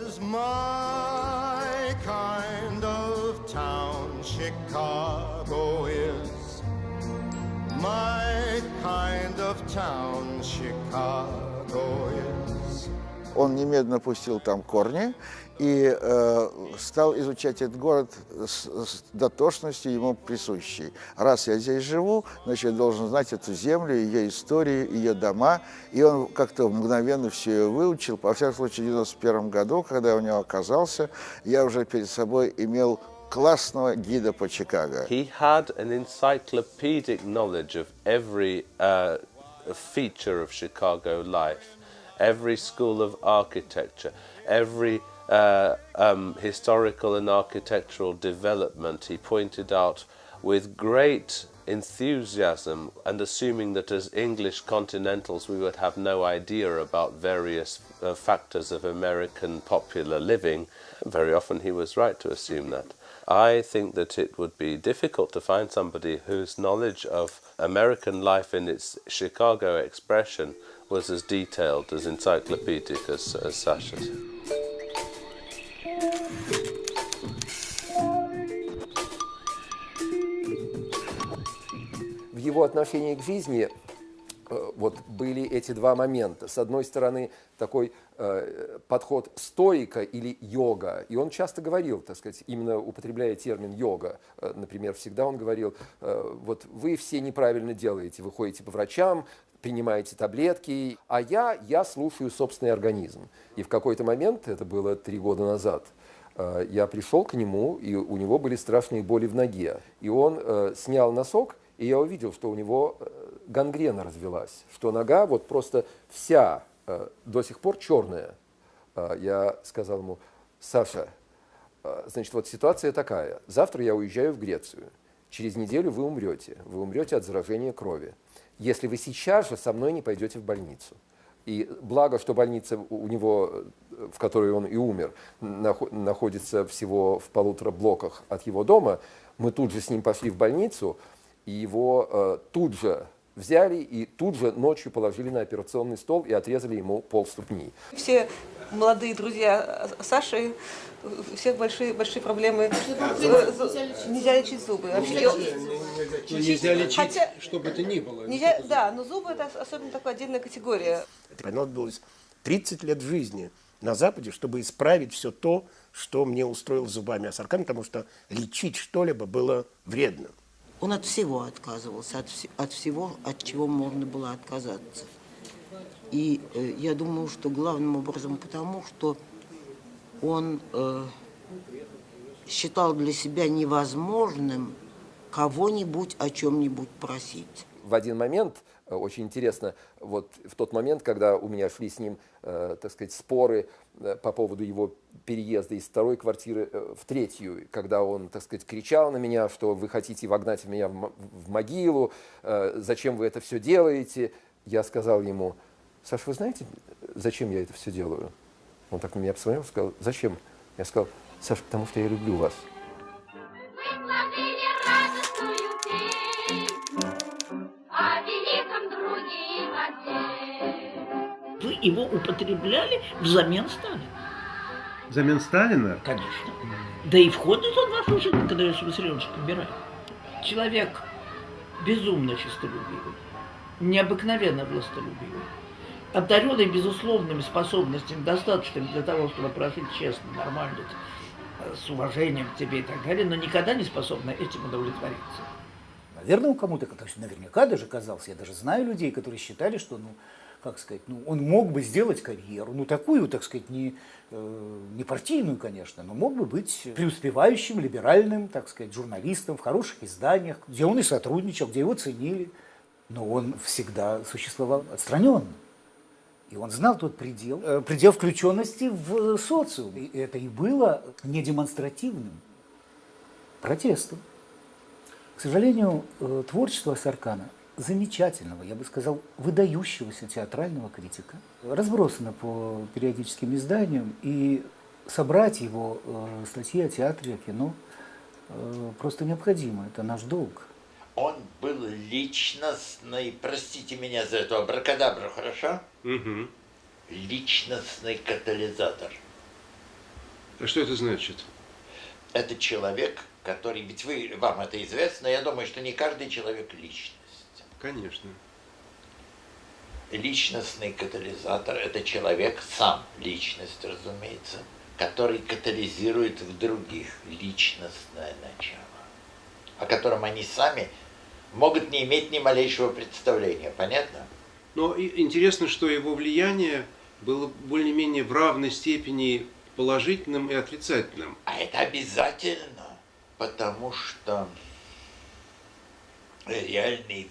Он немедленно пустил там корни и стал изучать этот город с дотошностью ему присущей. Раз я здесь живу, значит, я должен знать эту землю, ее историю, ее дома. И он как-то мгновенно все ее выучил. Во всяком случае, в 1991 году, когда я у него оказался, я уже перед собой имел классного гида по Чикаго. He had an encyclopedic knowledge of every feature of Chicago life, every school of architecture, every historical and architectural development. He pointed out with great enthusiasm, and assuming that as English continentals we would have no idea about various factors of American popular living. Very often he was right to assume that. I think that it would be difficult to find somebody whose knowledge of American life in its Chicago expression was as detailed, as encyclopedic as Sasha's. В его отношении к жизни вот были эти два момента. С одной стороны, такой подход стоика или йога. И он часто говорил, так сказать, именно употребляя термин йога. Например, всегда он говорил, вот вы все неправильно делаете, вы ходите по врачам, принимаете таблетки, а я слушаю собственный организм. И в какой-то момент, это было 3 года назад, я пришел к нему, и у него были страшные боли в ноге. И он снял носок, и я увидел, что у него гангрена развелась, что нога вот просто вся до сих пор черная. Я сказал ему: Саша, значит, вот ситуация такая. Завтра я уезжаю в Грецию. Через неделю вы умрете от заражения крови, если вы сейчас же со мной не пойдете в больницу. И благо, что больница у него, в которой он и умер, находится всего в 1,5 блоках от его дома. Мы тут же с ним пошли в больницу, и его тут же взяли и тут же ночью положили на операционный стол и отрезали ему полступни. Все молодые друзья Саши, у всех большие проблемы. Нельзя лечить зубы. Нельзя лечить, чтобы это ни было. Нельзя, да, но зубы — это особенно такая отдельная категория. Понадобилось 30 лет жизни на Западе, чтобы исправить все то, что мне устроил с зубами Асаркан, потому что лечить что-либо было вредно. Он от всего отказывался, от всего, от чего можно было отказаться. И я думаю, что главным образом потому, что он считал для себя невозможным кого-нибудь о чем-нибудь просить. В один момент Очень интересно, вот в тот момент, когда у меня шли с ним, так сказать, споры по поводу его переезда из второй квартиры в третью, когда он, так сказать, кричал на меня, что вы хотите вогнать меня в могилу, зачем вы это все делаете, я сказал ему: Саш, вы знаете, зачем я это все делаю? Он так на меня посмотрел и сказал: зачем? Я сказал: Саш, потому что я люблю вас. Вы его употребляли взамен Сталина. Взамен Сталина? Конечно. Да и входит он в вашу жизнь, когда Иосиф Виссарионович помирает. Человек безумно честолюбивый, необыкновенно властолюбивый, одаренный безусловными способностями, достаточными для того, чтобы прожить честно, нормально, с уважением к тебе и так далее, но никогда не способный этим удовлетвориться. Наверное, кому-то, то есть наверняка даже казалось, я даже знаю людей, которые считали, что, как сказать, он мог бы сделать карьеру, такую, так сказать, не партийную, конечно, но мог бы быть преуспевающим, либеральным, так сказать, журналистом в хороших изданиях, где он и сотрудничал, где его ценили, но он всегда существовал отстраненно. И он знал тот предел включенности в социум. И это и было не демонстративным протестом. К сожалению, творчество Саркана, замечательного, я бы сказал, выдающегося театрального критика, разбросано по периодическим изданиям, и собрать его статьи о театре, о кино просто необходимо, это наш долг. Он был личностный, простите меня за эту абракадабру, хорошо? Угу. Личностный катализатор. А что это значит? Это человек, который, ведь вам это известно, я думаю, что не каждый человек личность. Конечно. Личностный катализатор – это человек, сам личность, разумеется, который катализирует в других личностное начало, о котором они сами могут не иметь ни малейшего представления. Понятно? Но интересно, что его влияние было более-менее в равной степени положительным и отрицательным. А это обязательно, потому что реальный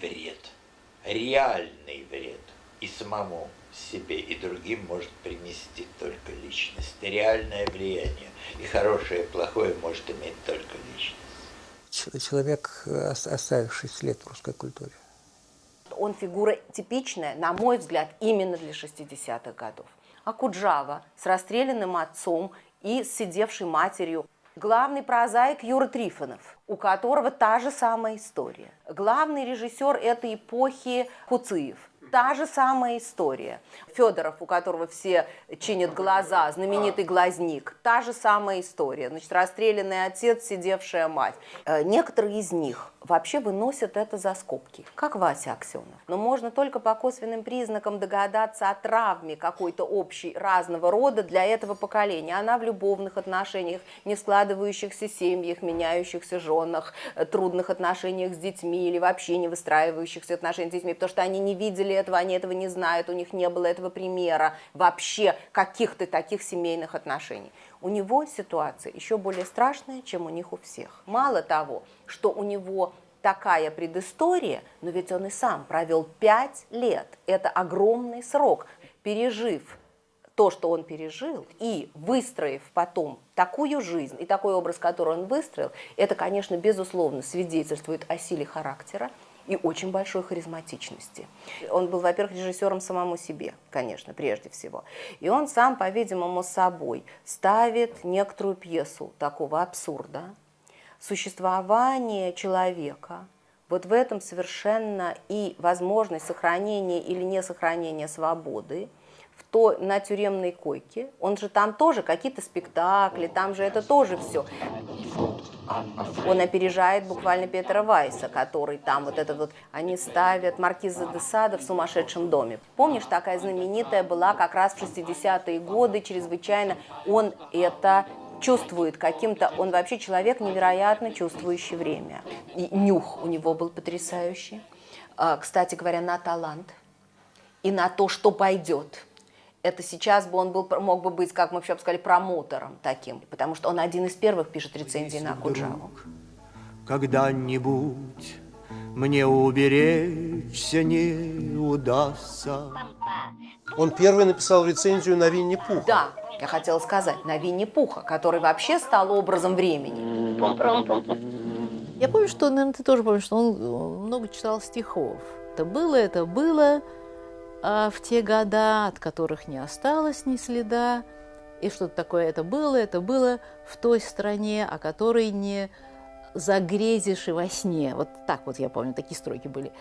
вред и самому себе, и другим может принести только личность. Реальное влияние. И хорошее, и плохое может иметь только личность. Человек, оставивший след в русской культуре. Он фигура типичная, на мой взгляд, именно для 60-х годов. Акуджава с расстрелянным отцом и с сидевшей матерью. Главный прозаик Юра Трифонов, у которого та же самая история. Главный режиссер этой эпохи Куцыев. Та же самая история. Федоров, у которого все чинят глаза, знаменитый глазник. Та же самая история. Значит, расстрелянный отец, сидевшая мать. Некоторые из них вообще выносят это за скобки, как Вася Аксенов. Но можно только по косвенным признакам догадаться о травме какой-то общей разного рода для этого поколения. Она в любовных отношениях, не складывающихся семьях, меняющихся женах, трудных отношениях с детьми или вообще не выстраивающихся отношений с детьми, потому что они не видели этого, они этого не знают, у них не было этого примера вообще каких-то таких семейных отношений. У него ситуация еще более страшная, чем у них у всех. Мало того, что у него такая предыстория, но ведь он и сам провел 5 лет. Это огромный срок. Пережив то, что он пережил, и выстроив потом такую жизнь и такой образ, который он выстроил, это, конечно, безусловно свидетельствует о силе характера и очень большой харизматичности. Он был, во-первых, режиссером самому себе, конечно, прежде всего. И он сам, по-видимому, собой ставит некоторую пьесу такого абсурда. Существование человека, вот в этом совершенно и возможность сохранения или несохранения свободы, на тюремной койке, он же там тоже какие-то спектакли, там же это тоже все. Он опережает буквально Петера Вайса, который там они ставят Маркиза де Сада в «Сумасшедшем доме». Помнишь, такая знаменитая была как раз в 60-е годы, чрезвычайно он это чувствует каким-то, он вообще человек невероятно чувствующий время. И нюх у него был потрясающий. Кстати говоря, на талант и на то, что пойдет. Это сейчас бы он мог бы быть, как мы вообще сказали, промотором таким, потому что он один из первых пишет рецензии на Акуджаву. Когда-нибудь мне уберечься не удастся. Он первый написал рецензию на Винни-Пуха. Да, я хотела сказать, на Винни-Пуха, который вообще стал образом времени. Я помню, что, наверное, ты тоже помнишь, что он много читал стихов. Это было в те года, от которых не осталось ни следа. И что-то такое это было в той стране, о которой не загрезишь и во сне. Вот так вот я помню, такие строки были.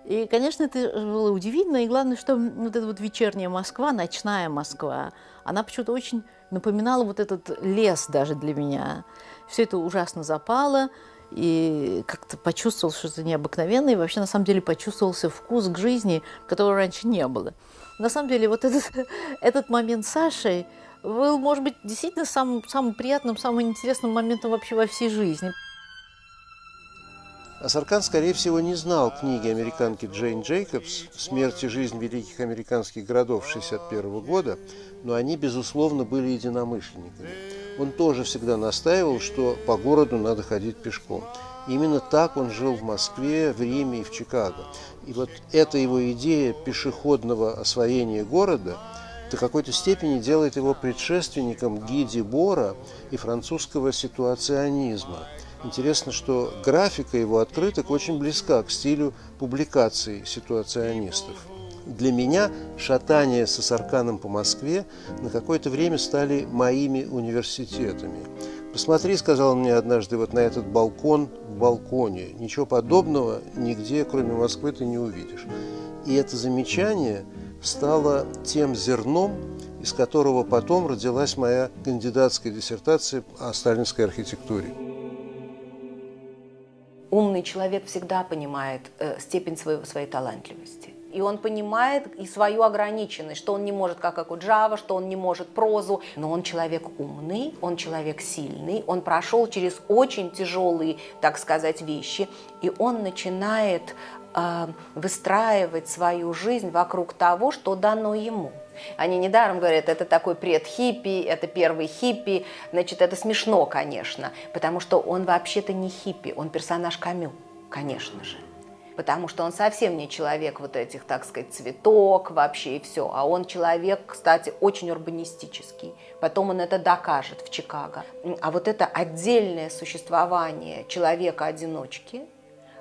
И, конечно, это было удивительно. И главное, что вот эта вот вечерняя Москва, ночная Москва, она почему-то очень напоминала вот этот лес даже для меня. Все это ужасно запало. И как-то почувствовал что-то необыкновенное. И вообще, на самом деле, почувствовался вкус к жизни, которого раньше не было. На самом деле, вот этот момент с Сашей был, может быть, действительно самым приятным, самым интересным моментом вообще во всей жизни. А Саркан, скорее всего, не знал книги американки Джейн Джейкобс «Смерть и жизнь великих американских городов» 1961 года, но они, безусловно, были единомышленниками. Он тоже всегда настаивал, что по городу надо ходить пешком. Именно так он жил в Москве, в Риме и в Чикаго. И вот эта его идея пешеходного освоения города до какой-то степени делает его предшественником Ги Дебора и французского ситуационизма. Интересно, что графика его открыток очень близка к стилю публикаций ситуационистов. Для меня шатания со Сарканом по Москве на какое-то время стали моими университетами. «Посмотри, — сказал он мне однажды, — вот на этот балкон в балконе. Ничего подобного нигде, кроме Москвы, ты не увидишь». И это замечание стало тем зерном, из которого потом родилась моя кандидатская диссертация о сталинской архитектуре. Умный человек всегда понимает степень своей талантливости. И он понимает и свою ограниченность, что он не может, как Акуджава, что он не может прозу. Но он человек умный, он человек сильный, он прошел через очень тяжелые, так сказать, вещи. И он начинает выстраивать свою жизнь вокруг того, что дано ему. Они недаром говорят, это такой предхиппи, это первый хиппи. Значит, это смешно, конечно, потому что он вообще-то не хиппи, он персонаж Камю, конечно же. Потому что он совсем не человек вот этих, так сказать, цветок вообще и все. А он человек, кстати, очень урбанистический. Потом он это докажет в Чикаго. А вот это отдельное существование человека-одиночки,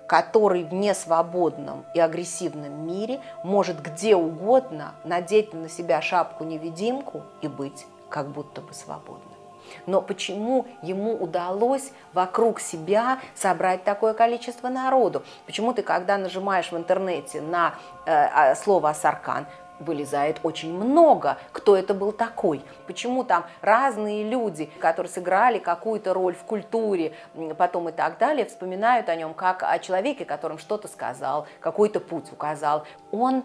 который в несвободном и агрессивном мире может где угодно надеть на себя шапку-невидимку и быть как будто бы свободным. Но почему ему удалось вокруг себя собрать такое количество народу? Почему ты, когда нажимаешь в интернете на слово «Саркан», вылезает очень много, кто это был такой. Почему там разные люди, которые сыграли какую-то роль в культуре, потом и так далее, вспоминают о нем как о человеке, которым что-то сказал, какой-то путь указал. Он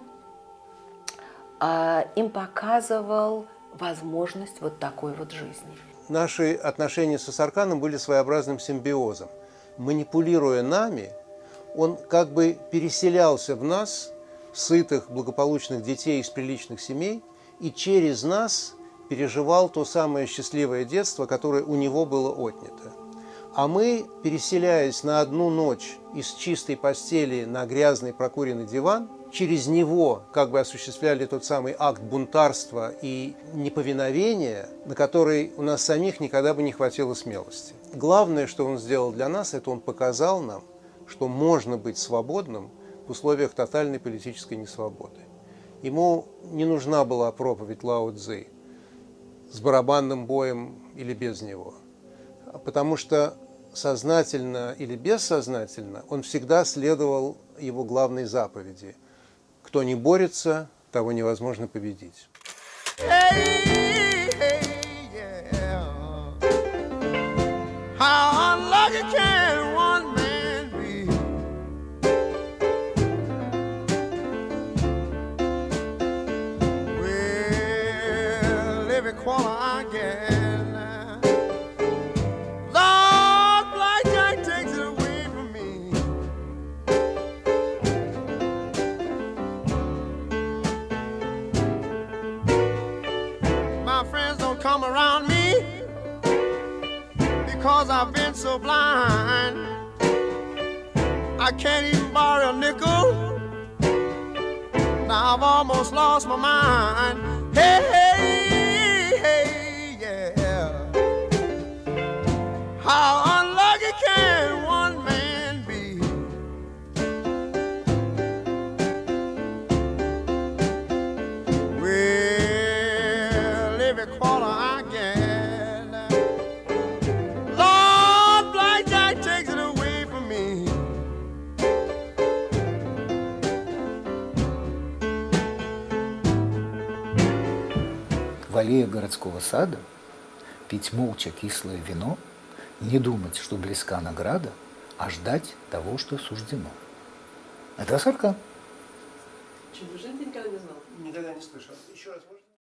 им показывал возможность вот такой вот жизни. Наши отношения со Сарканом были своеобразным симбиозом. Манипулируя нами, он как бы переселялся в нас, сытых, благополучных детей из приличных семей, и через нас переживал то самое счастливое детство, которое у него было отнято. А мы, переселяясь на одну ночь из чистой постели на грязный прокуренный диван, через него как бы осуществляли тот самый акт бунтарства и неповиновения, на который у нас самих никогда бы не хватило смелости. Главное, что он сделал для нас, это он показал нам, что можно быть свободным в условиях тотальной политической несвободы. Ему не нужна была проповедь Лао Цзы с барабанным боем или без него, потому что сознательно или бессознательно он всегда следовал его главной заповеди: кто не борется, того невозможно победить. Around me because I've been so blind. I can't even borrow a nickel. Now I've almost lost my mind. Hey, hey, hey, yeah. How unlucky can one man be? Well, every quarter I get, Lord, blackjack takes it away from me. В аллее городского сада пить молча кислое вино, не думать, что близка награда, а ждать того, что суждено. Это Саркан. Чего же ты никогда не знал? Никогда не слышал. Еще раз можно?